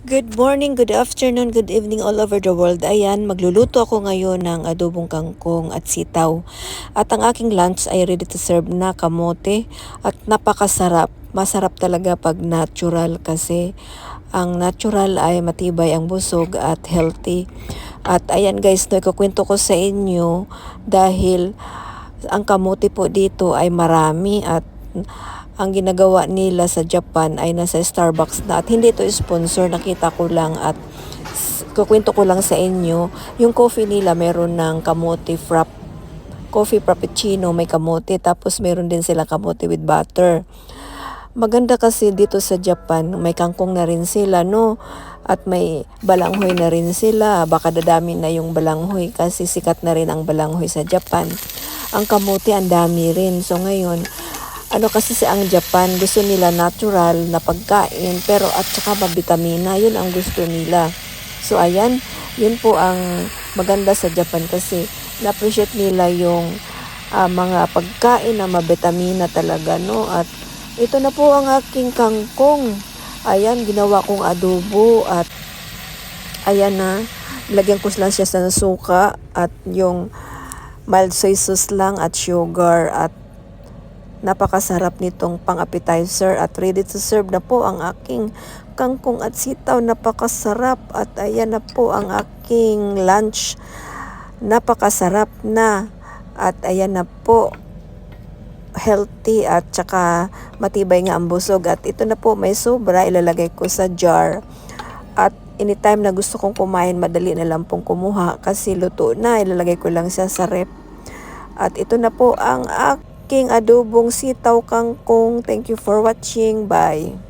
Good morning, good afternoon, good evening all over the world. Ayan, magluluto ako ngayon ng adobong kangkong at sitaw. At ang aking lunch ay ready to serve na kamote at napakasarap. Masarap talaga pag natural kasi ang natural ay matibay ang busog at healthy. At ayan guys, no, ikukwento ko sa inyo dahil ang kamote po dito ay marami at ang ginagawa nila sa Japan ay nasa Starbucks na at hindi ito sponsor, nakita ko lang at kukwento ko lang sa inyo. Yung coffee nila meron ng kamote coffee frappuccino, may kamote, tapos meron din sila kamote with butter. Maganda kasi dito sa Japan, may kangkong na rin sila, no? At may balanghoy na rin sila. Baka dadami na yung balanghoy kasi sikat na rin ang balanghoy sa Japan. Ang kamote, ang dami rin. So ngayon, ano kasi ang Japan, gusto nila natural na pagkain pero at saka mabitamina, yun ang gusto nila. So ayan, yun po ang maganda sa Japan kasi na-appreciate nila yung mga pagkain na mabitamina talaga, no? At ito na po ang aking kangkong. Ayan, ginawa kong adobo at ayan na, lagyan ko lang siya sa suka at yung mild soy sauce lang at sugar at napakasarap nitong pang-appetizer at ready to serve na po ang aking kangkong at sitaw. Napakasarap at ayan na po ang aking lunch. Napakasarap na at ayan na po, healthy at saka matibay nga ang busog. At ito na po, may sobra, ilalagay ko sa jar. At anytime na gusto kong kumain, madali na lang pong kumuha kasi luto na, ilalagay ko lang siya sa rep. At ito na po ang aking adobong sitaw kangkong. Thank you for watching. Bye.